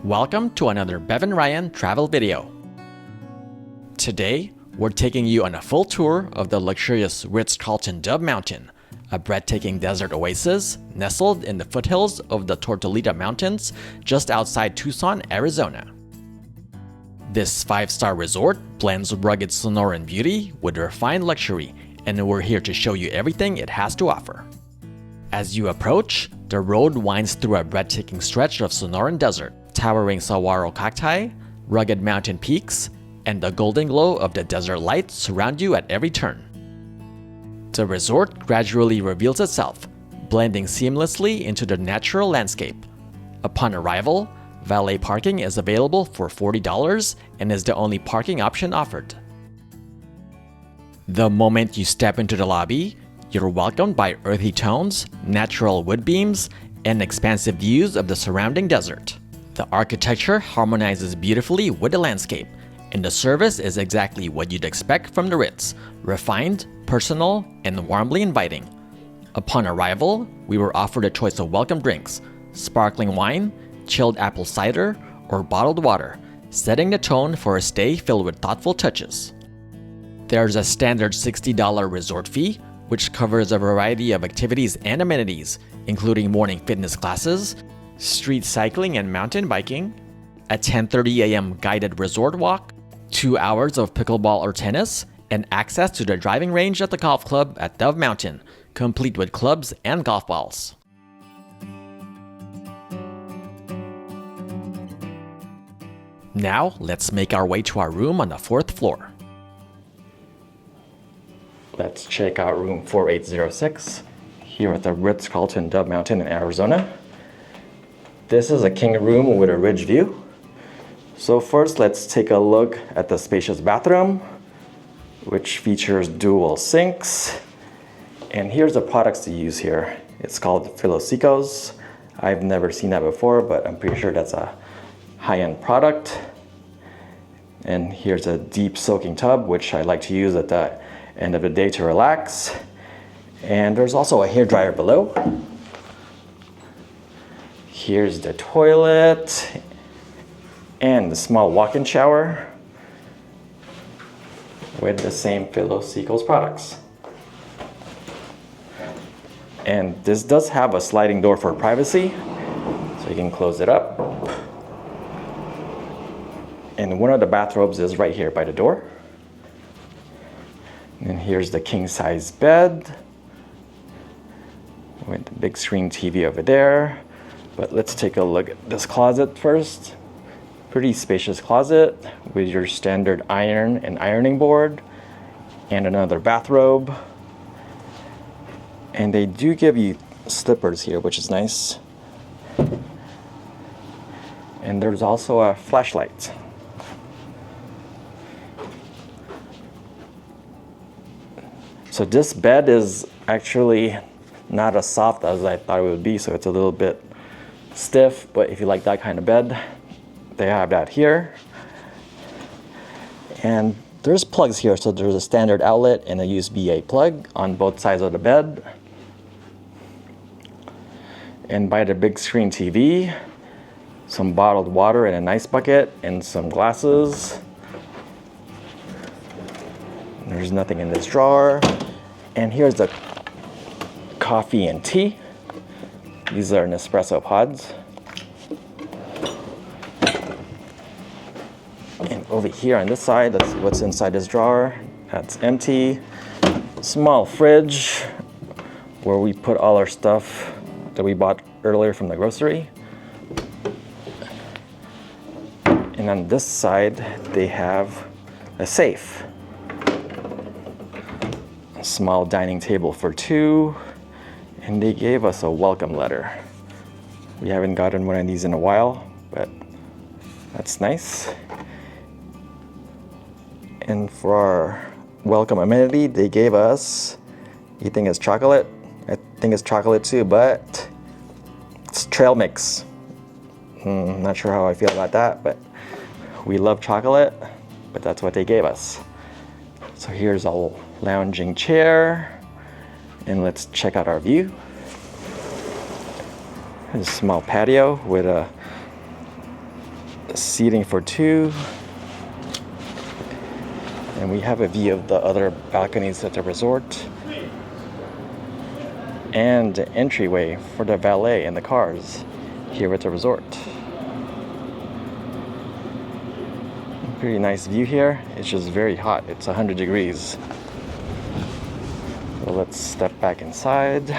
Welcome to another Bev and Ryan travel video. Today, we're taking you on a full tour of the luxurious Ritz-Carlton Dove Mountain, a breathtaking desert oasis nestled in the foothills of the Tortolita Mountains just outside Tucson, Arizona. This 5-star resort blends rugged Sonoran beauty with refined luxury, and we're here to show you everything it has to offer. As you approach, the road winds through a breathtaking stretch of Sonoran Desert, towering saguaro cacti, rugged mountain peaks, and the golden glow of the desert light surround you at every turn. The resort gradually reveals itself, blending seamlessly into the natural landscape. Upon arrival, valet parking is available for $40 and is the only parking option offered. The moment you step into the lobby, you're welcomed by earthy tones, natural wood beams, and expansive views of the surrounding desert. The architecture harmonizes beautifully with the landscape, and the service is exactly what you'd expect from the Ritz: refined, personal, and warmly inviting. Upon arrival, we were offered a choice of welcome drinks: sparkling wine, chilled apple cider, or bottled water, setting the tone for a stay filled with thoughtful touches. There's a standard $60 resort fee, which covers a variety of activities and amenities, including morning fitness classes, street cycling and mountain biking, a 10:30 a.m. guided resort walk, 2 hours of pickleball or tennis, and access to the driving range at the golf club at Dove Mountain, complete with clubs and golf balls. Now, let's make our way to our room on the 4th floor. Let's check out room 4806 here at the Ritz-Carlton Dove Mountain in Arizona. This is a king room with a ridge view. So first, let's take a look at the spacious bathroom, which features dual sinks. And here's the products to use here. It's called Filosicos. I've never seen that before, but I'm pretty sure that's a high-end product. And here's a deep soaking tub, which I like to use at the end of the day to relax. And there's also a hairdryer below. Here's the toilet and the small walk-in shower with the same Filosicos products. And this does have a sliding door for privacy, so you can close it up. And one of the bathrobes is right here by the door. And here's the king-size bed with the big screen TV over there. But let's take a look at this closet first. Pretty spacious closet with your standard iron and ironing board and another bathrobe. And they do give you slippers here, which is nice. And there's also a flashlight. So this bed is actually not as soft as I thought it would be, so it's a little bit stiff, but if you like that kind of bed, they have that here. And there's plugs here, so there's a standard outlet and a USB-A plug on both sides of the bed. And by the big screen TV, some bottled water in an ice bucket and some glasses. There's nothing in this drawer. And here's the coffee and tea. These are Nespresso pods. And over here on this side, that's what's inside this drawer. That's empty. Small fridge where we put all our stuff that we bought earlier from the grocery. And on this side, they have a safe. A small dining table for 2. And they gave us a welcome letter. We haven't gotten one of these in a while, but that's nice. And for our welcome amenity, they gave us, you think it's chocolate? I think it's chocolate too, but it's trail mix. Not sure how I feel about that, but we love chocolate, but that's what they gave us. So here's a lounging chair. And let's check out our view. There's a small patio with a seating for two. And we have a view of the other balconies at the resort. And the entryway for the valet and the cars here at the resort. Pretty nice view here. It's just very hot. It's 100 degrees. So let's step back inside.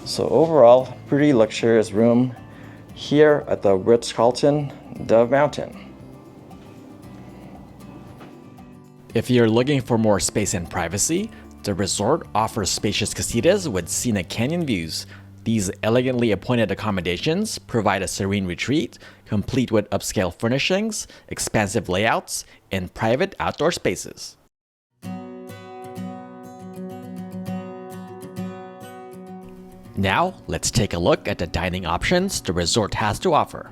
So overall, pretty luxurious room here at the Ritz-Carlton Dove Mountain. If you're looking for more space and privacy, the resort offers spacious casitas with scenic canyon views. These elegantly appointed accommodations provide a serene retreat, complete with upscale furnishings, expansive layouts, and private outdoor spaces. Now, let's take a look at the dining options the resort has to offer.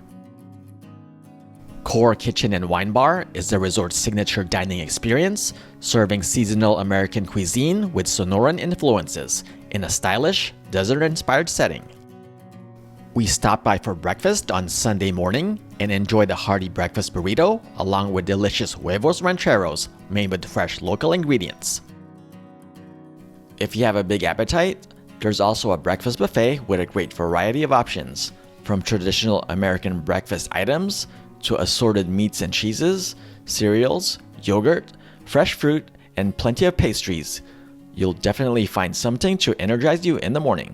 Core Kitchen and Wine Bar is the resort's signature dining experience, serving seasonal American cuisine with Sonoran influences in a stylish, desert-inspired setting. We stopped by for breakfast on Sunday morning and enjoyed a hearty breakfast burrito along with delicious huevos rancheros made with fresh local ingredients. If you have a big appetite, there's also a breakfast buffet with a great variety of options, from traditional American breakfast items to assorted meats and cheeses, cereals, yogurt, fresh fruit, and plenty of pastries. You'll definitely find something to energize you in the morning.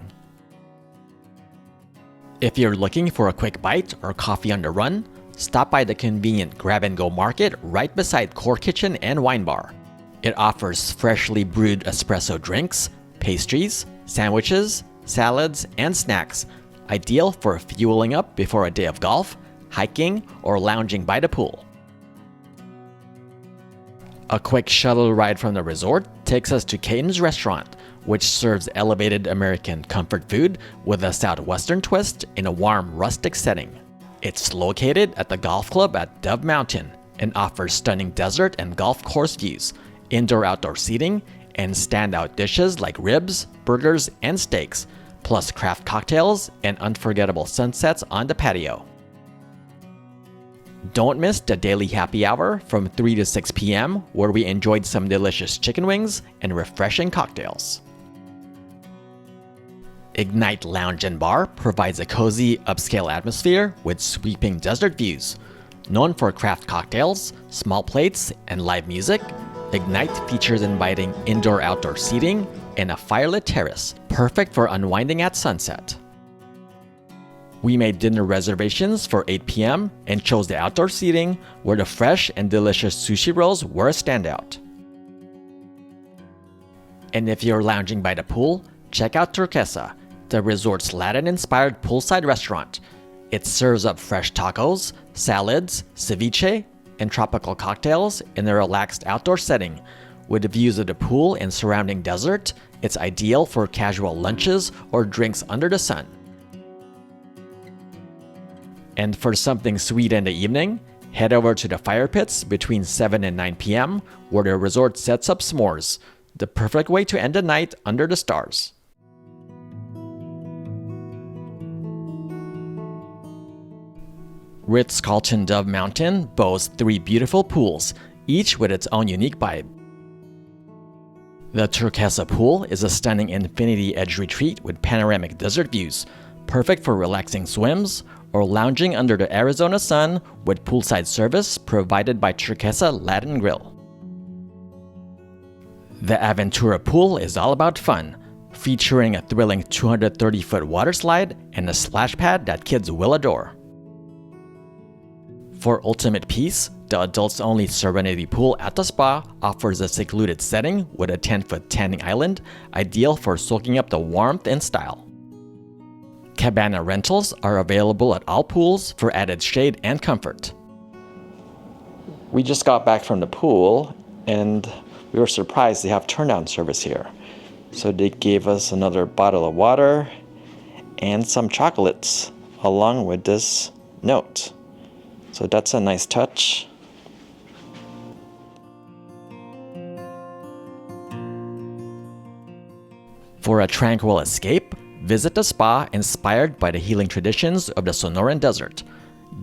If you're looking for a quick bite or coffee on the run, stop by the convenient grab-and-go market right beside Core Kitchen and Wine Bar. It offers freshly brewed espresso drinks, pastries, sandwiches, salads, and snacks, ideal for fueling up before a day of golf, hiking, or lounging by the pool. A quick shuttle ride from the resort takes us to Cayton's restaurant, which serves elevated American comfort food with a southwestern twist in a warm, rustic setting. It's located at the golf club at Dove Mountain and offers stunning desert and golf course views, indoor-outdoor seating, and standout dishes like ribs, burgers, and steaks, plus craft cocktails and unforgettable sunsets on the patio. Don't miss the daily happy hour from 3 to 6 p.m. where we enjoyed some delicious chicken wings and refreshing cocktails. Ignite Lounge and Bar provides a cozy, upscale atmosphere with sweeping desert views. Known for craft cocktails, small plates, and live music, Ignite features inviting indoor-outdoor seating and a firelit terrace, perfect for unwinding at sunset. We made dinner reservations for 8 p.m. and chose the outdoor seating where the fresh and delicious sushi rolls were a standout. And if you're lounging by the pool, check out Turquesa, the resort's Latin-inspired poolside restaurant. It serves up fresh tacos, salads, ceviche, and tropical cocktails in a relaxed outdoor setting. With views of the pool and surrounding desert, it's ideal for casual lunches or drinks under the sun. And for something sweet in the evening, head over to the fire pits between 7 and 9 p.m. where the resort sets up s'mores, the perfect way to end the night under the stars. Ritz-Carlton Dove Mountain boasts 3 beautiful pools, each with its own unique vibe. The Turquesa Pool is a stunning infinity edge retreat with panoramic desert views, perfect for relaxing swims or lounging under the Arizona sun with poolside service provided by Turquesa Latin Grill. The Aventura Pool is all about fun, featuring a thrilling 230-foot water slide and a splash pad that kids will adore. For ultimate peace, the adults-only Serenity Pool at the spa offers a secluded setting with a 10-foot tanning island, ideal for soaking up the warmth and style. Cabana rentals are available at all pools for added shade and comfort. We just got back from the pool and we were surprised they have turn-down service here. So they gave us another bottle of water and some chocolates along with this note. So that's a nice touch. For a tranquil escape, Visit the spa inspired by the healing traditions of the Sonoran Desert.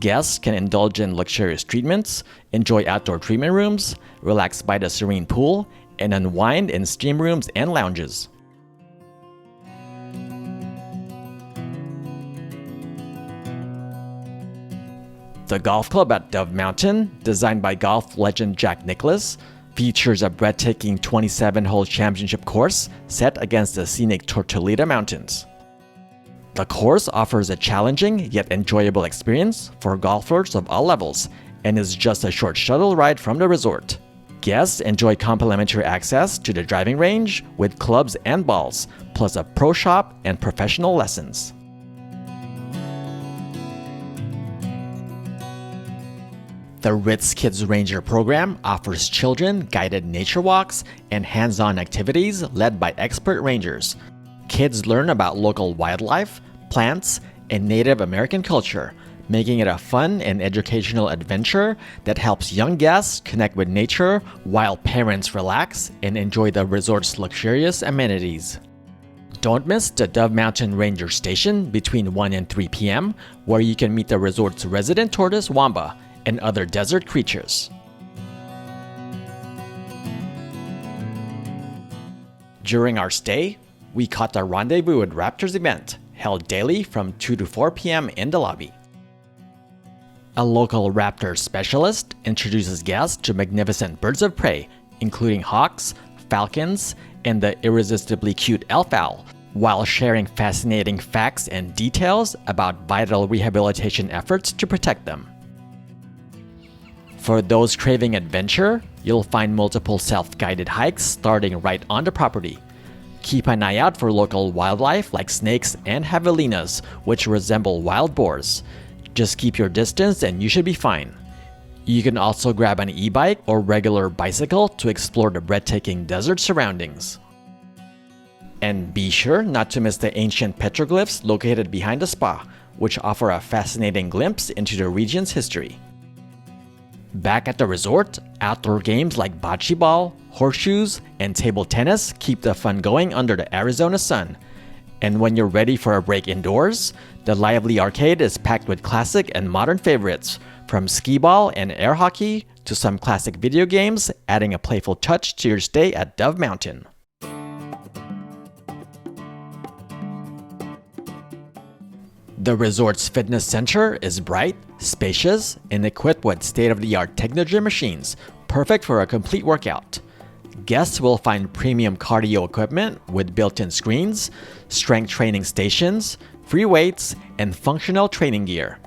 Guests can indulge in luxurious treatments, enjoy outdoor treatment rooms, relax by the serene pool, and unwind in steam rooms and lounges. The golf club at Dove Mountain, designed by golf legend Jack Nicklaus, features a breathtaking 27-hole championship course set against the scenic Turquesa Mountains. The course offers a challenging yet enjoyable experience for golfers of all levels and is just a short shuttle ride from the resort. Guests enjoy complimentary access to the driving range with clubs and balls, plus a pro shop and professional lessons. The Ritz Kids Ranger Program offers children guided nature walks and hands-on activities led by expert rangers. Kids learn about local wildlife, plants, and Native American culture, making it a fun and educational adventure that helps young guests connect with nature while parents relax and enjoy the resort's luxurious amenities. Don't miss the Dove Mountain Ranger Station between 1 and 3 p.m., where you can meet the resort's resident tortoise Wamba and other desert creatures. During our stay, we caught the Rendezvous with Raptors event, held daily from 2 to 4 p.m. in the lobby. A local raptor specialist introduces guests to magnificent birds of prey, including hawks, falcons, and the irresistibly cute elf owl, while sharing fascinating facts and details about vital rehabilitation efforts to protect them. For those craving adventure, you'll find multiple self-guided hikes starting right on the property. Keep an eye out for local wildlife like snakes and javelinas, which resemble wild boars. Just keep your distance and you should be fine. You can also grab an e-bike or regular bicycle to explore the breathtaking desert surroundings. And be sure not to miss the ancient petroglyphs located behind the spa, which offer a fascinating glimpse into the region's history. Back at the resort, outdoor games like bocce ball, horseshoes, and table tennis keep the fun going under the Arizona sun. And when you're ready for a break indoors, the lively arcade is packed with classic and modern favorites, from skee ball and air hockey to some classic video games, adding a playful touch to your stay at Dove Mountain. The resort's fitness center is bright, spacious, and equipped with state-of-the-art techno-gym machines, perfect for a complete workout. Guests will find premium cardio equipment with built-in screens, strength training stations, free weights, and functional training gear.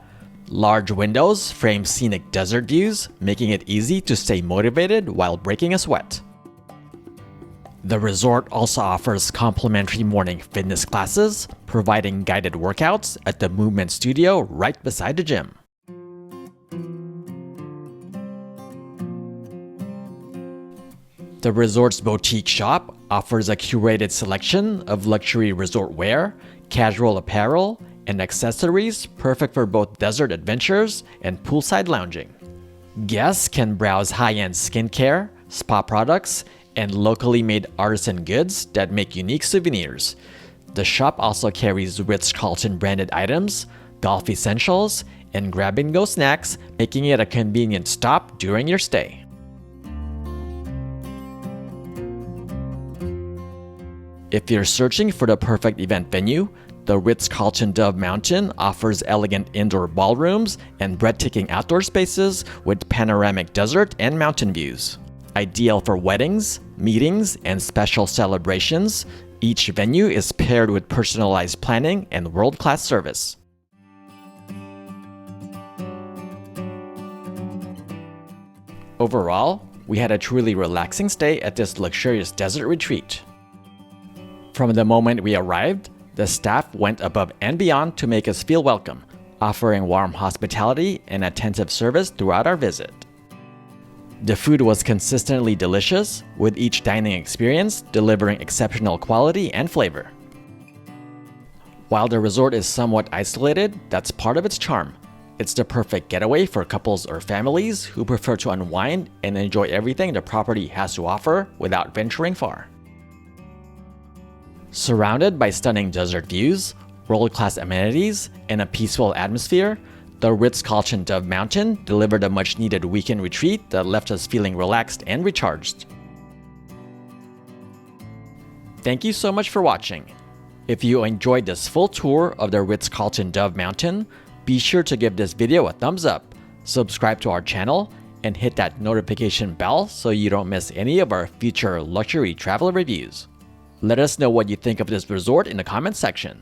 Large windows frame scenic desert views, making it easy to stay motivated while breaking a sweat. The resort also offers complimentary morning fitness classes, providing guided workouts at the movement studio right beside the gym. The resort's boutique shop offers a curated selection of luxury resort wear, casual apparel, and accessories perfect for both desert adventures and poolside lounging. Guests can browse high-end skincare, spa products, and locally made artisan goods that make unique souvenirs. The shop also carries Ritz-Carlton branded items, golf essentials, and grab-and-go snacks, making it a convenient stop during your stay. If you're searching for the perfect event venue, the Ritz-Carlton Dove Mountain offers elegant indoor ballrooms and breathtaking outdoor spaces with panoramic desert and mountain views. Ideal for weddings, meetings, and special celebrations, each venue is paired with personalized planning and world-class service. Overall, we had a truly relaxing stay at this luxurious desert retreat. From the moment we arrived, the staff went above and beyond to make us feel welcome, offering warm hospitality and attentive service throughout our visit. The food was consistently delicious, with each dining experience delivering exceptional quality and flavor. While the resort is somewhat isolated, that's part of its charm. It's the perfect getaway for couples or families who prefer to unwind and enjoy everything the property has to offer without venturing far. Surrounded by stunning desert views, world-class amenities, and a peaceful atmosphere, the Ritz-Carlton Dove Mountain delivered a much-needed weekend retreat that left us feeling relaxed and recharged. Thank you so much for watching. If you enjoyed this full tour of the Ritz-Carlton Dove Mountain, be sure to give this video a thumbs up, subscribe to our channel, and hit that notification bell so you don't miss any of our future luxury travel reviews. Let us know what you think of this resort in the comments section.